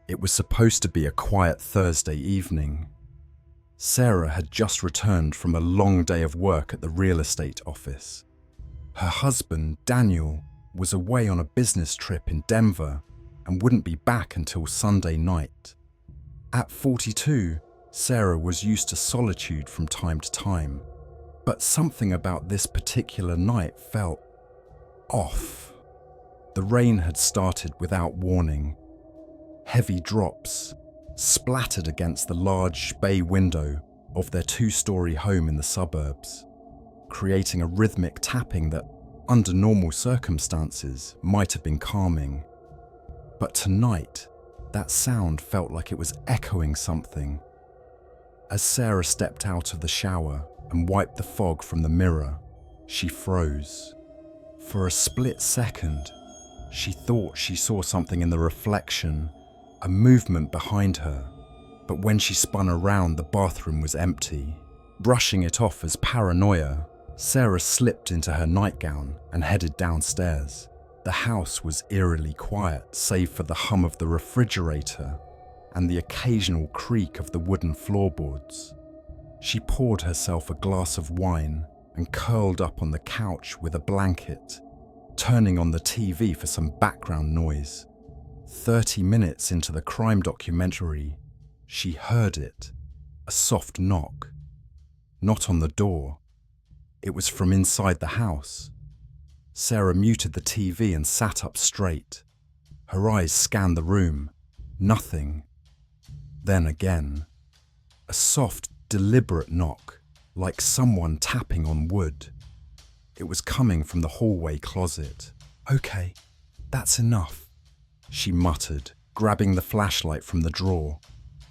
It was supposed to be a quiet Thursday evening. Sarah had just returned from a long day of work at the real estate office. Her husband, Daniel, was away on a business trip in Denver and wouldn't be back until Sunday night. At 42, Sarah was used to solitude from time to time, but something about this particular night felt off. The rain had started without warning. Heavy drops splattered against the large bay window of their two-story home in the suburbs, creating a rhythmic tapping that, under normal circumstances, might have been calming. But tonight, that sound felt like it was echoing something. As Sarah stepped out of the shower and wiped the fog from the mirror, she froze. For a split second, she thought she saw something in the reflection, a movement behind her. But when she spun around, the bathroom was empty. Brushing it off as paranoia, Sarah slipped into her nightgown and headed downstairs. The house was eerily quiet, save for the hum of the refrigerator and the occasional creak of the wooden floorboards. She poured herself a glass of wine and curled up on the couch with a blanket, turning on the TV for some background noise. 30 minutes into the crime documentary, she heard it, a soft knock. Not on the door. It was from inside the house. Sarah muted the TV and sat up straight. Her eyes scanned the room. Nothing. Then again. A soft, deliberate knock, like someone tapping on wood. It was coming from the hallway closet. "Okay, that's enough," she muttered, grabbing the flashlight from the drawer.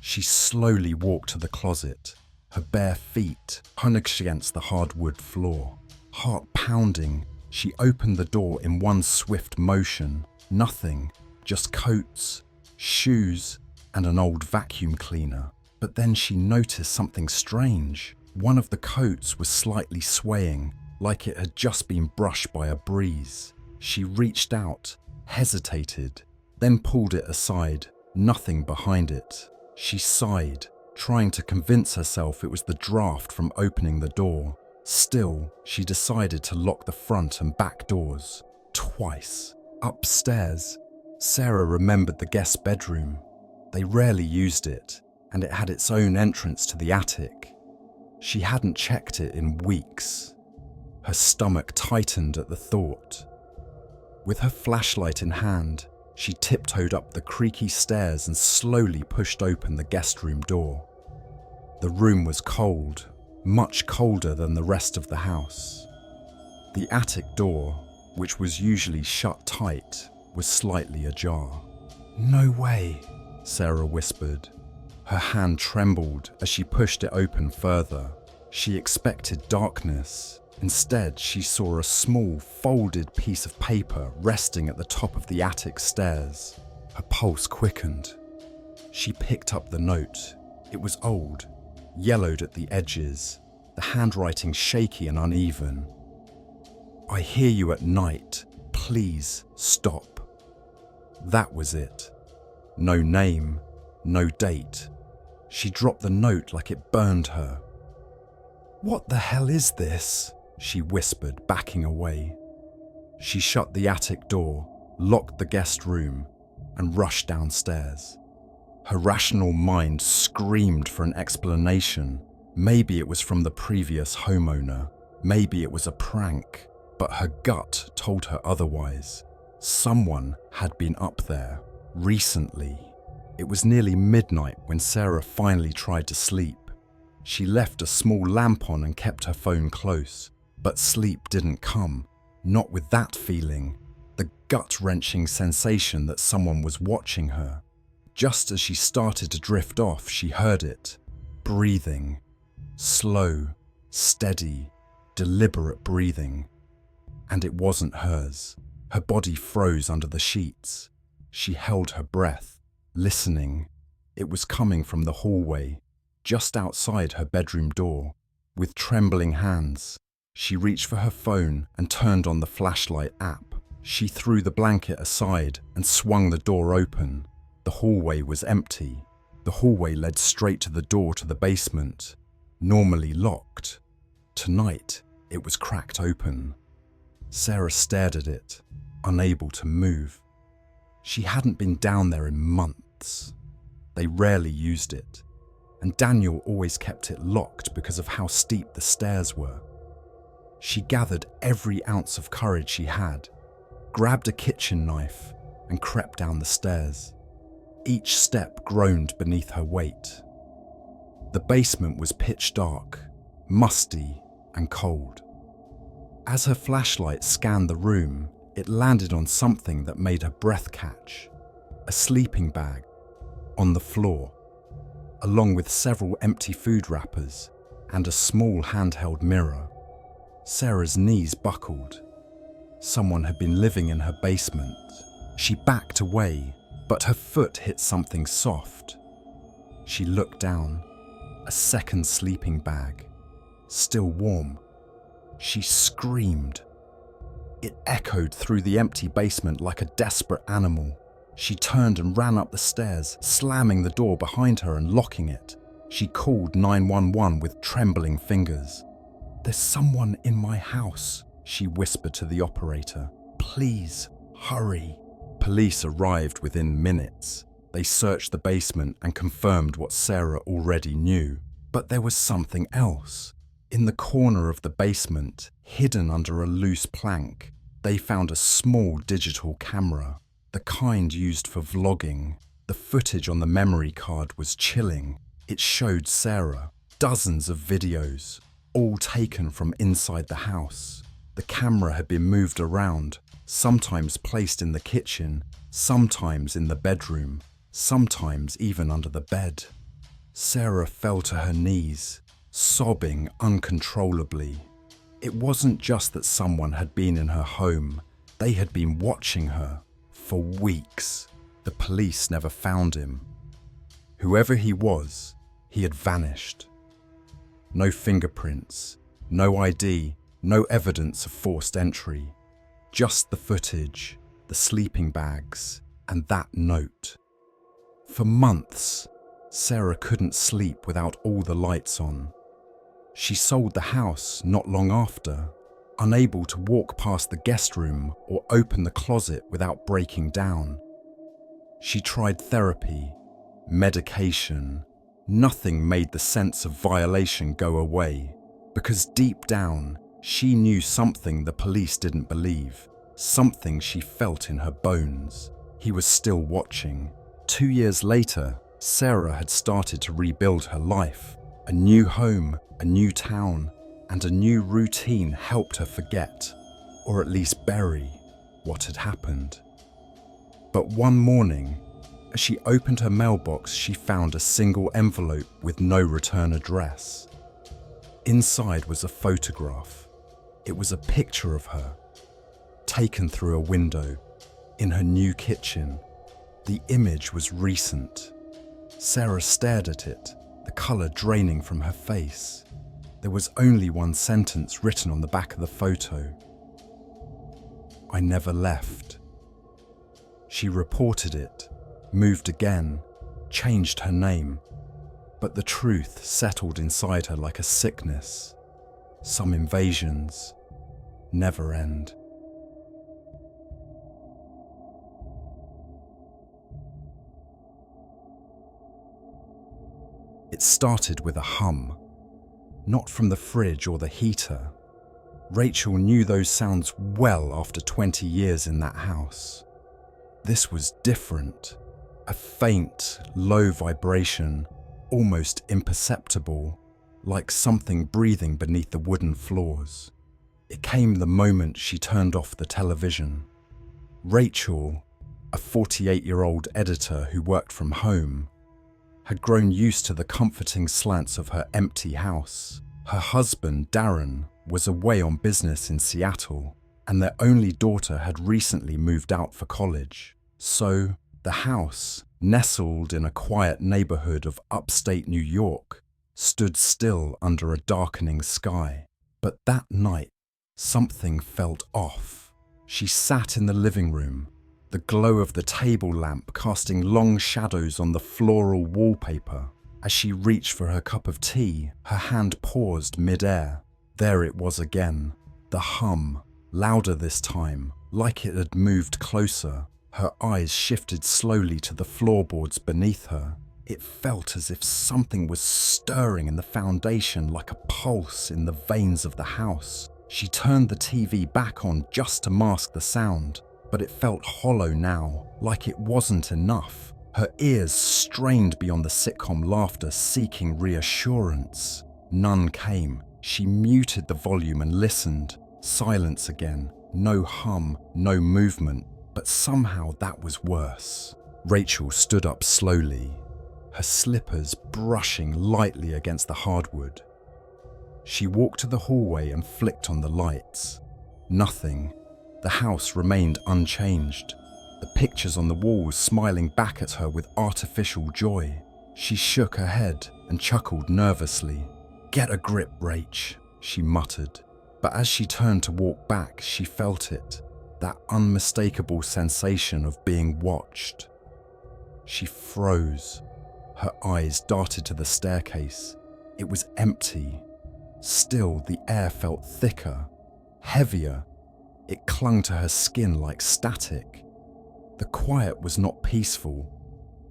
She slowly walked to the closet, her bare feet hunched against the hardwood floor. Heart pounding, she opened the door in one swift motion. Nothing, just coats, shoes, and an old vacuum cleaner. But then she noticed something strange. One of the coats was slightly swaying, like it had just been brushed by a breeze. She reached out, hesitated, then pulled it aside, nothing behind it. She sighed, trying to convince herself it was the draft from opening the door. Still, she decided to lock the front and back doors. Twice. Upstairs, Sarah remembered the guest bedroom. They rarely used it, and it had its own entrance to the attic. She hadn't checked it in weeks. Her stomach tightened at the thought. With her flashlight in hand, she tiptoed up the creaky stairs and slowly pushed open the guest room door. The room was cold, much colder than the rest of the house. The attic door, which was usually shut tight, was slightly ajar. "No way," Sarah whispered. Her hand trembled as she pushed it open further. She expected darkness. Instead, she saw a small, folded piece of paper resting at the top of the attic stairs. Her pulse quickened. She picked up the note. It was old, yellowed at the edges, the handwriting shaky and uneven. "I hear you at night. Please stop." That was it. No name, no date. She dropped the note like it burned her. "What the hell is this?" she whispered, backing away. She shut the attic door, locked the guest room, and rushed downstairs. Her rational mind screamed for an explanation. Maybe it was from the previous homeowner. Maybe it was a prank. But her gut told her otherwise. Someone had been up there, recently. It was nearly midnight when Sarah finally tried to sleep. She left a small lamp on and kept her phone close. But sleep didn't come, not with that feeling, the gut-wrenching sensation that someone was watching her. Just as she started to drift off, she heard it, breathing. Slow, steady, deliberate breathing. And it wasn't hers. Her body froze under the sheets. She held her breath, listening. It was coming from the hallway, just outside her bedroom door. With trembling hands, she reached for her phone and turned on the flashlight app. She threw the blanket aside and swung the door open. The hallway was empty. The hallway led straight to the door to the basement, normally locked. Tonight, it was cracked open. Sarah stared at it, unable to move. She hadn't been down there in months. They rarely used it, and Daniel always kept it locked because of how steep the stairs were. She gathered every ounce of courage she had, grabbed a kitchen knife, and crept down the stairs. Each step groaned beneath her weight. The basement was pitch dark, musty, and cold. As her flashlight scanned the room, it landed on something that made her breath catch. A sleeping bag on the floor, along with several empty food wrappers and a small handheld mirror. Sarah's knees buckled. Someone had been living in her basement. She backed away, but her foot hit something soft. She looked down. A second sleeping bag, still warm. She screamed. It echoed through the empty basement like a desperate animal. She turned and ran up the stairs, slamming the door behind her and locking it. She called 911 with trembling fingers. "There's someone in my house," she whispered to the operator. "Please, hurry." Police arrived within minutes. They searched the basement and confirmed what Sarah already knew. But there was something else. In the corner of the basement, hidden under a loose plank, they found a small digital camera, the kind used for vlogging. The footage on the memory card was chilling. It showed Sarah dozens of videos, all taken from inside the house. The camera had been moved around, sometimes placed in the kitchen, sometimes in the bedroom, sometimes even under the bed. Sarah fell to her knees, sobbing uncontrollably. It wasn't just that someone had been in her home. They had been watching her for weeks. The police never found him. Whoever he was, he had vanished. No fingerprints, no ID, no evidence of forced entry. Just the footage, the sleeping bags, and that note. For months, Sarah couldn't sleep without all the lights on. She sold the house not long after, unable to walk past the guest room or open the closet without breaking down. She tried therapy, medication. Nothing made the sense of violation go away, because deep down, she knew something the police didn't believe, something she felt in her bones. He was still watching. 2 years later, Sarah had started to rebuild her life. A new home, a new town, and a new routine helped her forget, or at least bury, what had happened. But one morning, as she opened her mailbox, she found a single envelope with no return address. Inside was a photograph. It was a picture of her, taken through a window, in her new kitchen. The image was recent. Sarah stared at it, the colour draining from her face. There was only one sentence written on the back of the photo. "I never left." She reported it, moved again, changed her name, but the truth settled inside her like a sickness. Some invasions never end. It started with a hum, not from the fridge or the heater. Rachel knew those sounds well after 20 years in that house. This was different. A faint, low vibration, almost imperceptible, like something breathing beneath the wooden floors. It came the moment she turned off the television. Rachel, a 48-year-old editor who worked from home, had grown used to the comforting slants of her empty house. Her husband, Darren, was away on business in Seattle, and their only daughter had recently moved out for college. So, the house, nestled in a quiet neighborhood of upstate New York, stood still under a darkening sky. But that night, something felt off. She sat in the living room, the glow of the table lamp casting long shadows on the floral wallpaper. As she reached for her cup of tea, her hand paused mid-air. There it was again, the hum, louder this time, like it had moved closer. Her eyes shifted slowly to the floorboards beneath her. It felt as if something was stirring in the foundation, like a pulse in the veins of the house. She turned the TV back on just to mask the sound, but it felt hollow now, like it wasn't enough. Her ears strained beyond the sitcom laughter, seeking reassurance. None came. She muted the volume and listened. Silence again. No hum, no movement, but somehow that was worse. Rachel stood up slowly, her slippers brushing lightly against the hardwood. She walked to the hallway and flicked on the lights. Nothing. The house remained unchanged, the pictures on the walls smiling back at her with artificial joy. She shook her head and chuckled nervously. "Get a grip, Rach," she muttered. But as she turned to walk back, she felt it, that unmistakable sensation of being watched. She froze. Her eyes darted to the staircase. It was empty. Still, the air felt thicker, heavier. It clung to her skin like static. The quiet was not peaceful.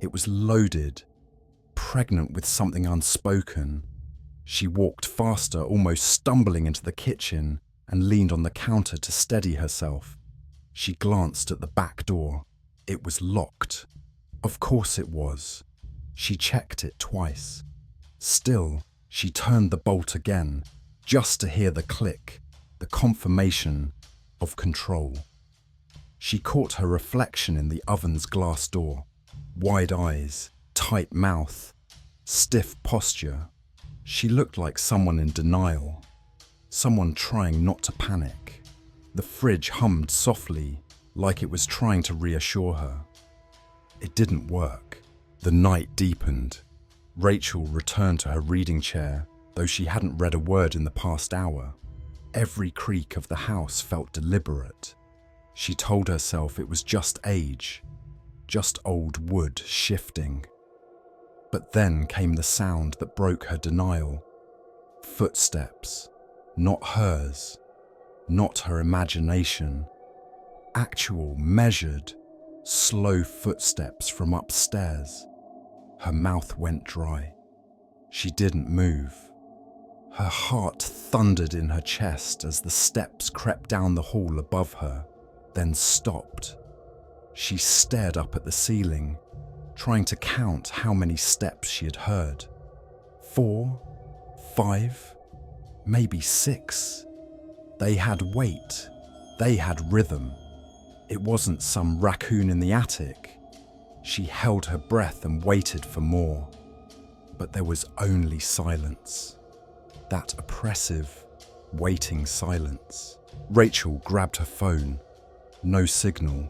It was loaded, pregnant with something unspoken. She walked faster, almost stumbling into the kitchen, and leaned on the counter to steady herself. She glanced at the back door. It was locked. Of course it was. She checked it twice. Still, she turned the bolt again, just to hear the click, the confirmation of control. She caught her reflection in the oven's glass door. Wide eyes, tight mouth, stiff posture. She looked like someone in denial, someone trying not to panic. The fridge hummed softly, like it was trying to reassure her. It didn't work. The night deepened. Rachel returned to her reading chair, though she hadn't read a word in the past hour. Every creak of the house felt deliberate. She told herself it was just age, just old wood shifting. But then came the sound that broke her denial. Footsteps, not hers, not her imagination. Actual, measured, slow footsteps from upstairs. Her mouth went dry. She didn't move. Her heart thundered in her chest as the steps crept down the hall above her, then stopped. She stared up at the ceiling, trying to count how many steps she had heard. 4, 5, maybe 6. They had weight. They had rhythm. It wasn't some raccoon in the attic. She held her breath and waited for more. But there was only silence. That oppressive, waiting silence. Rachel grabbed her phone. No signal.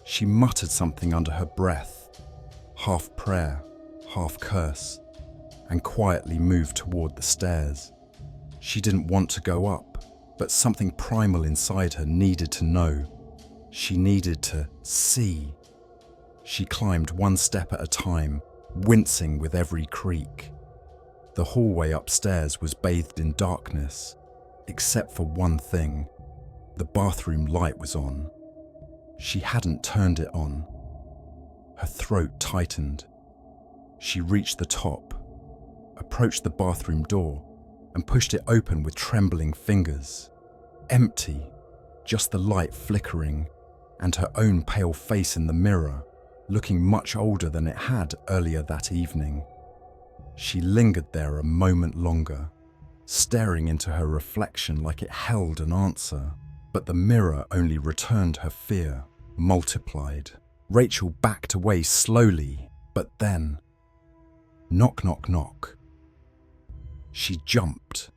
She muttered something under her breath, half prayer, half curse, and quietly moved toward the stairs. She didn't want to go up, but something primal inside her needed to know. She needed to see. She climbed one step at a time, wincing with every creak. The hallway upstairs was bathed in darkness, except for one thing. The bathroom light was on. She hadn't turned it on. Her throat tightened. She reached the top, approached the bathroom door, and pushed it open with trembling fingers. Empty, just the light flickering, and her own pale face in the mirror, looking much older than it had earlier that evening. She lingered there a moment longer, staring into her reflection like it held an answer. But the mirror only returned her fear, multiplied. Rachel backed away slowly, but then... knock, knock, knock. She jumped.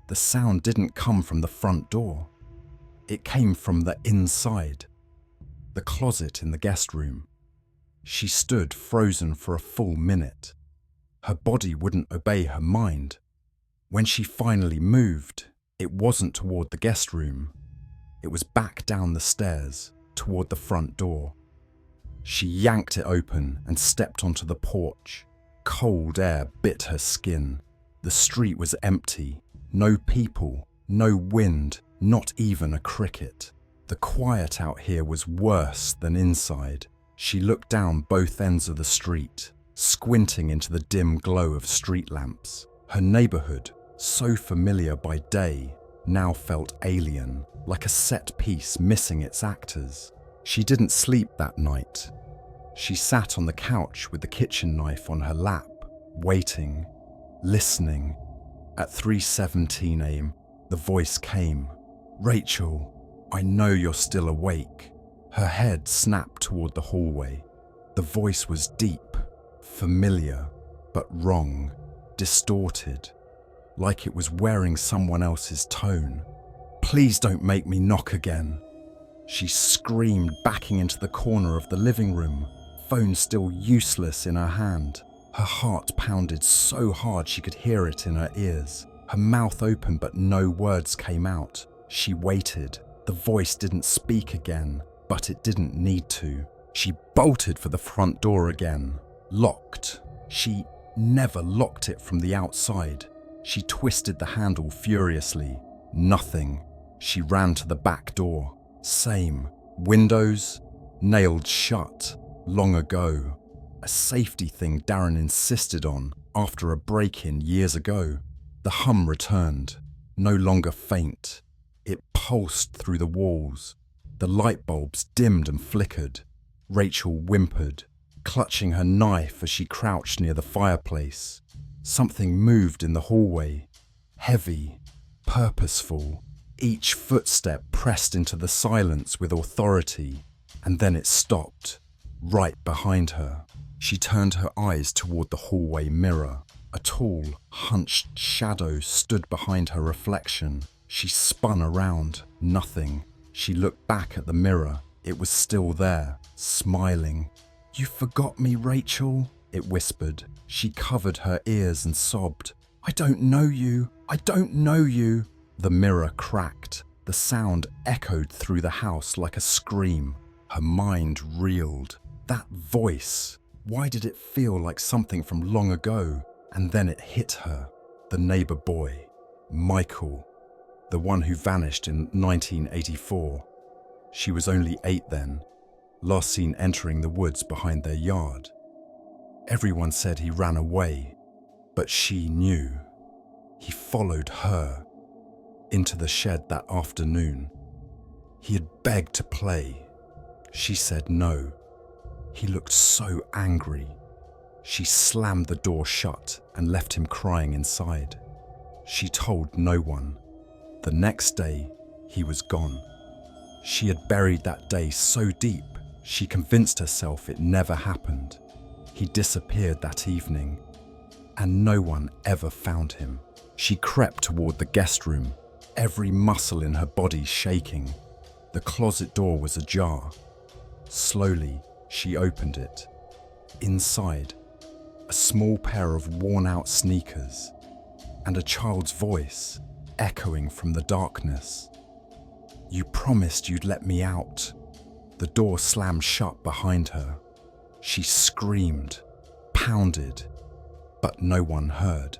The sound didn't come from the front door. It came from the inside, the closet in the guest room. She stood frozen for a full minute. Her body wouldn't obey her mind. When she finally moved, it wasn't toward the guest room. It was back down the stairs, toward the front door. She yanked it open and stepped onto the porch. Cold air bit her skin. The street was empty. No people, no wind, not even a cricket. The quiet out here was worse than inside. She looked down both ends of the street, squinting into the dim glow of street lamps. Her neighborhood, so familiar by day, now felt alien, like a set piece missing its actors. She didn't sleep that night. She sat on the couch with the kitchen knife on her lap, waiting, listening. At 3:17 a.m., the voice came. "Rachel, I know you're still awake." Her head snapped toward the hallway. The voice was deep, familiar, but wrong, distorted, like it was wearing someone else's tone. "Please don't make me knock again." She screamed, backing into the corner of the living room, phone still useless in her hand. Her heart pounded so hard she could hear it in her ears. Her mouth opened but no words came out. She waited. The voice didn't speak again, but it didn't need to. She bolted for the front door again. Locked. She never locked it from the outside. She twisted the handle furiously. Nothing. She ran to the back door. Same. Windows nailed shut. Long ago. A safety thing Darren insisted on after a break-in years ago. The hum returned. No longer faint. It pulsed through the walls. The light bulbs dimmed and flickered. Rachel whimpered, clutching her knife as she crouched near the fireplace. Something moved in the hallway. Heavy, purposeful. Each footstep pressed into the silence with authority, and then it stopped, right behind her. She turned her eyes toward the hallway mirror. A tall, hunched shadow stood behind her reflection. She spun around. Nothing. She looked back at the mirror. It was still there, smiling. "You forgot me, Rachel," it whispered. She covered her ears and sobbed. "I don't know you. I don't know you." The mirror cracked. The sound echoed through the house like a scream. Her mind reeled. That voice. Why did it feel like something from long ago? And then it hit her. The neighbor boy, Michael, the one who vanished in 1984. She was only 8 then, last seen entering the woods behind their yard. Everyone said he ran away, but she knew. He followed her into the shed that afternoon. He had begged to play. She said no. He looked so angry. She slammed the door shut and left him crying inside. She told no one. The next day, he was gone. She had buried that day so deep, she convinced herself it never happened. He disappeared that evening, and no one ever found him. She crept toward the guest room, every muscle in her body shaking. The closet door was ajar. Slowly, she opened it. Inside, a small pair of worn-out sneakers, and a child's voice echoing from the darkness. "You promised you'd let me out." The door slammed shut behind her. She screamed, pounded, but no one heard.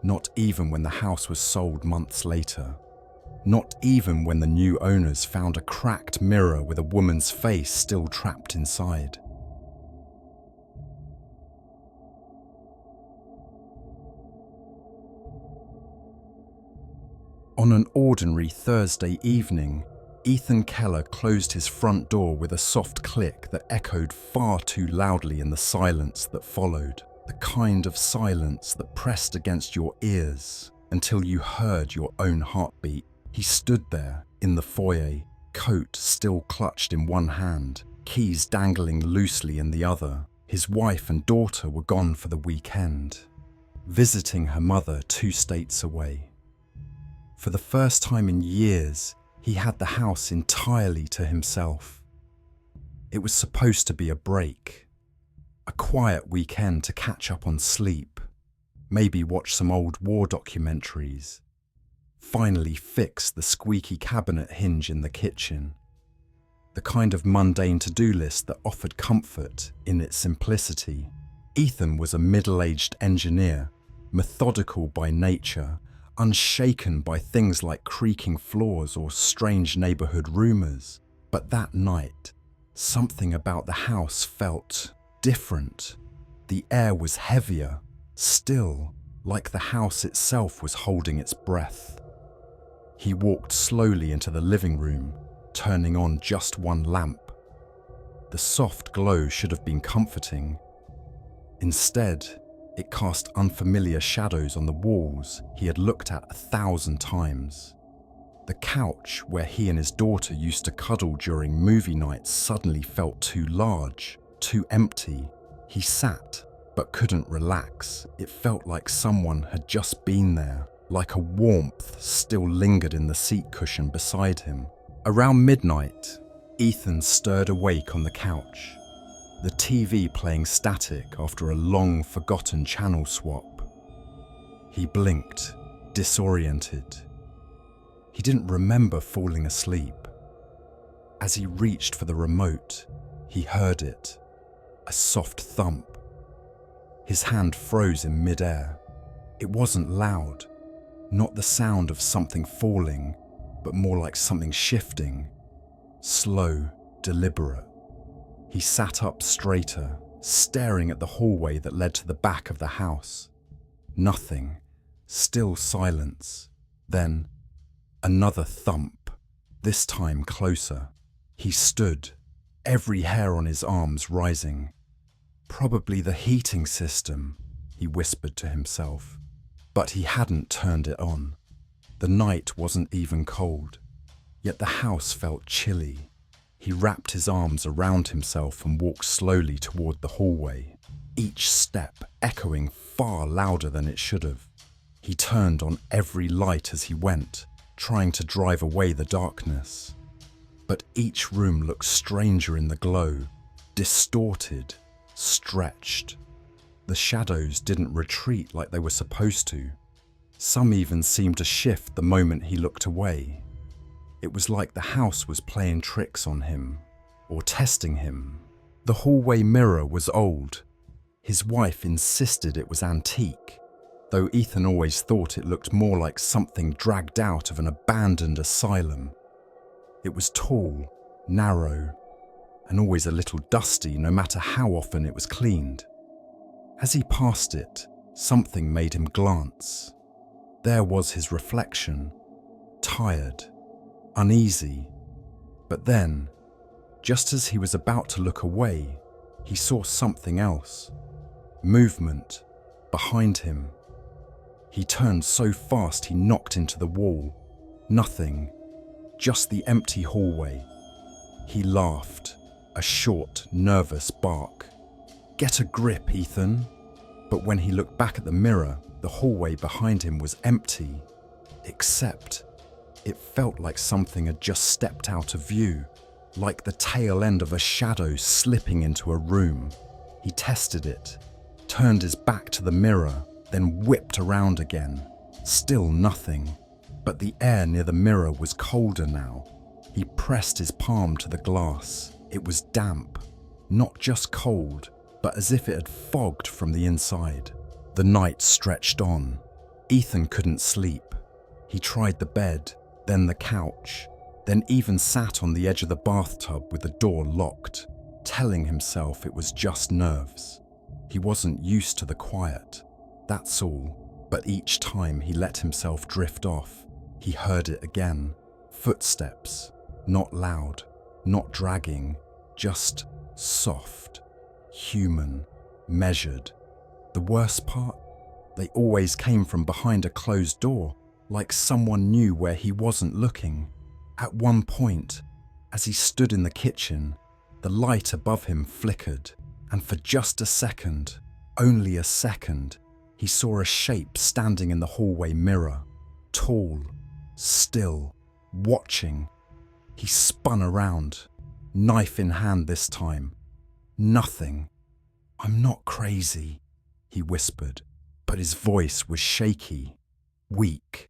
Not even when the house was sold months later. Not even when the new owners found a cracked mirror with a woman's face still trapped inside. On an ordinary Thursday evening, Ethan Keller closed his front door with a soft click that echoed far too loudly in the silence that followed. The kind of silence that pressed against your ears until you heard your own heartbeat. He stood there in the foyer, coat still clutched in one hand, keys dangling loosely in the other. His wife and daughter were gone for the weekend, visiting her mother 2 states away. For the first time in years, he had the house entirely to himself. It was supposed to be a break, a quiet weekend to catch up on sleep, maybe watch some old war documentaries, finally fix the squeaky cabinet hinge in the kitchen. the kind of mundane to-do list that offered comfort in its simplicity. Ethan was a middle-aged engineer, methodical by nature, unshaken by things like creaking floors or strange neighborhood rumors. But that night, something about the house felt different. The air was heavier, still, like the house itself was holding its breath. He walked slowly into the living room, turning on just one lamp. The soft glow should have been comforting. Instead, it cast unfamiliar shadows on the walls he had looked at 1,000 times. The couch where he and his daughter used to cuddle during movie nights suddenly felt too large, too empty. He sat, but couldn't relax. It felt like someone had just been there, like a warmth still lingered in the seat cushion beside him. Around midnight, Ethan stirred awake on the couch, the TV playing static after a long forgotten channel swap. He blinked, disoriented. He didn't remember falling asleep. As he reached for the remote, he heard it, a soft thump. His hand froze in midair. It wasn't loud, not the sound of something falling, but more like something shifting, slow, deliberate. He sat up straighter, staring at the hallway that led to the back of the house. Nothing, still silence. Then, another thump, this time closer. He stood, every hair on his arms rising. Probably the heating system, he whispered to himself. But he hadn't turned it on. The night wasn't even cold, yet the house felt chilly. He wrapped his arms around himself and walked slowly toward the hallway, each step echoing far louder than it should have. He turned on every light as he went, trying to drive away the darkness. But each room looked stranger in the glow, distorted, stretched. The shadows didn't retreat like they were supposed to. Some even seemed to shift the moment he looked away. It was like the house was playing tricks on him, or testing him. The hallway mirror was old. His wife insisted it was antique, though Ethan always thought it looked more like something dragged out of an abandoned asylum. It was tall, narrow, and always a little dusty no matter how often it was cleaned. As he passed it, something made him glance. There was his reflection, tired, uneasy. But then, just as he was about to look away, he saw something else. Movement behind him. He turned so fast he knocked into the wall. Nothing, just the empty hallway. He laughed, a short, nervous bark. "Get a grip, Ethan." But when he looked back at the mirror, the hallway behind him was empty, except it felt like something had just stepped out of view, like the tail end of a shadow slipping into a room. He tested it, turned his back to the mirror, then whipped around again. Still nothing, but the air near the mirror was colder now. He pressed his palm to the glass. It was damp, not just cold, but as if it had fogged from the inside. The night stretched on. Ethan couldn't sleep. He tried the bed, then the couch, then even sat on the edge of the bathtub with the door locked, telling himself it was just nerves. He wasn't used to the quiet, that's all, but each time he let himself drift off, he heard it again. Footsteps, not loud, not dragging, just soft, human, measured. The worst part? They always came from behind a closed door, like someone knew where he wasn't looking. At one point, as he stood in the kitchen, the light above him flickered, and for just a second, only a second, he saw a shape standing in the hallway mirror, tall, still, watching. He spun around, knife in hand this time. Nothing. "I'm not crazy," he whispered, but his voice was shaky, weak,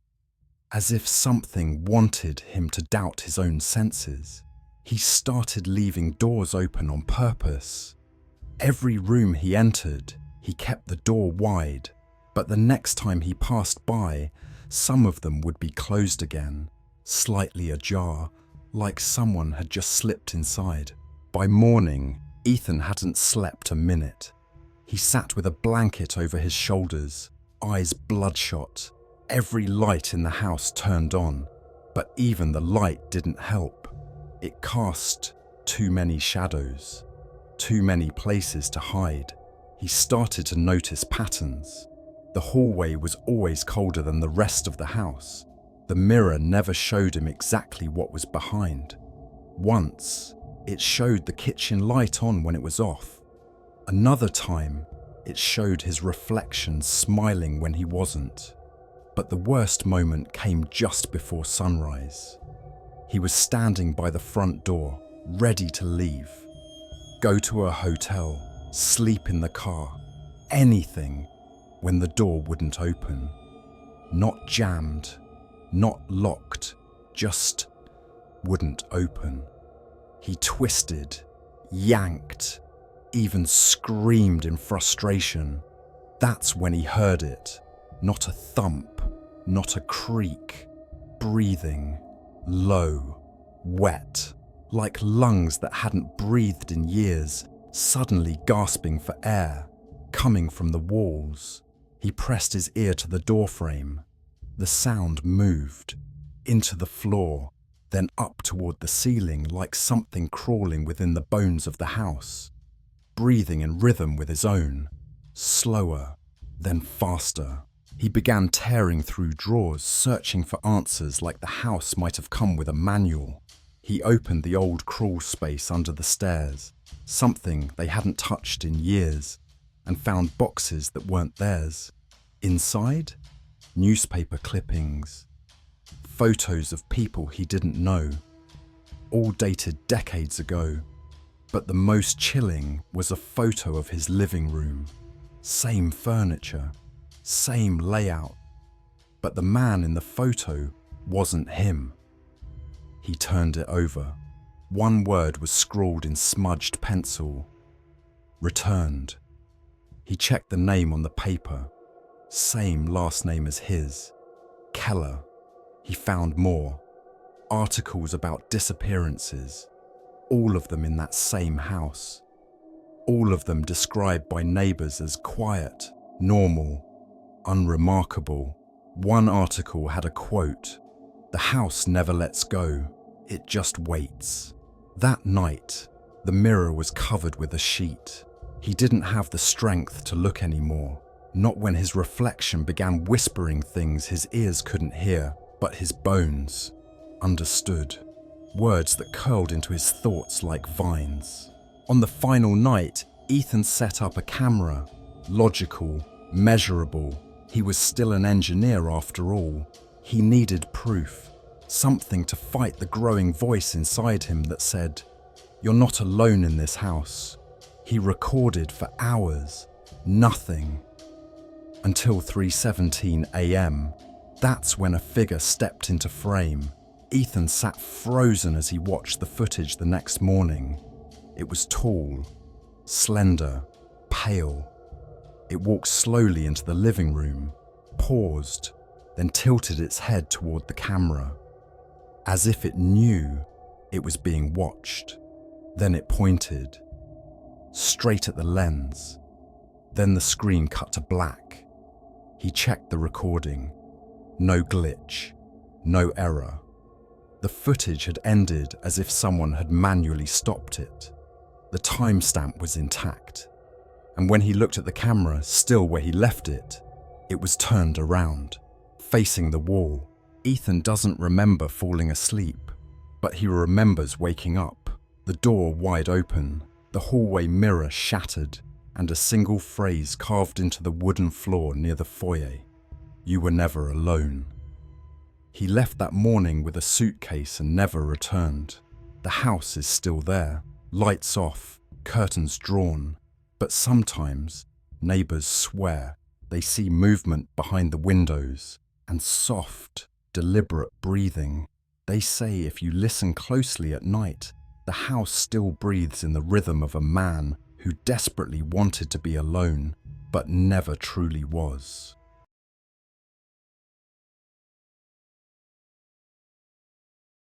as if something wanted him to doubt his own senses. He started leaving doors open on purpose. Every room he entered, he kept the door wide, but the next time he passed by, some of them would be closed again, slightly ajar, like someone had just slipped inside. By morning, Ethan hadn't slept a minute. He sat with a blanket over his shoulders, eyes bloodshot, every light in the house turned on, but even the light didn't help. It cast too many shadows, too many places to hide. He started to notice patterns. The hallway was always colder than the rest of the house. The mirror never showed him exactly what was behind. Once, it showed the kitchen light on when it was off. Another time, it showed his reflection smiling when he wasn't. But the worst moment came just before sunrise. He was standing by the front door, ready to leave. Go to a hotel, sleep in the car, anything, when the door wouldn't open. Not jammed, not locked, just wouldn't open. He twisted, yanked, even screamed in frustration. That's when he heard it. Not a thump, not a creak. Breathing, low, wet, like lungs that hadn't breathed in years, suddenly gasping for air, coming from the walls. He pressed his ear to the doorframe. The sound moved, into the floor, then up toward the ceiling like something crawling within the bones of the house, breathing in rhythm with his own, slower, then faster. He began tearing through drawers, searching for answers like the house might have come with a manual. He opened the old crawl space under the stairs, something they hadn't touched in years, and found boxes that weren't theirs. Inside, newspaper clippings, photos of people he didn't know, all dated decades ago. But the most chilling was a photo of his living room. Same furniture, same layout, but the man in the photo wasn't him. He turned it over. One word was scrawled in smudged pencil. Returned. He checked the name on the paper. Same last name as his. Keller. He found more. Articles about disappearances. All of them in that same house. All of them described by neighbors as quiet, normal, unremarkable. One article had a quote, "The house never lets go, it just waits." That night, the mirror was covered with a sheet. He didn't have the strength to look anymore, not when his reflection began whispering things his ears couldn't hear, but his bones understood. Words that curled into his thoughts like vines. On the final night, Ethan set up a camera. Logical, measurable. He was still an engineer after all. He needed proof. Something to fight the growing voice inside him that said, "You're not alone in this house." He recorded for hours. Nothing. Until 3:17 a.m. That's when a figure stepped into frame. Ethan sat frozen as he watched the footage the next morning. It was tall, slender, pale. It walked slowly into the living room, paused, then tilted its head toward the camera, as if it knew it was being watched. Then it pointed, straight at the lens. Then the screen cut to black. He checked the recording. No glitch, no error. The footage had ended as if someone had manually stopped it. The timestamp was intact. And when he looked at the camera, still where he left it, it was turned around, facing the wall. Ethan doesn't remember falling asleep, but he remembers waking up, the door wide open, the hallway mirror shattered, and a single phrase carved into the wooden floor near the foyer. "You were never alone." He left that morning with a suitcase and never returned. The house is still there, lights off, curtains drawn, but sometimes neighbors swear they see movement behind the windows and soft, deliberate breathing. They say if you listen closely at night, the house still breathes in the rhythm of a man who desperately wanted to be alone, but never truly was.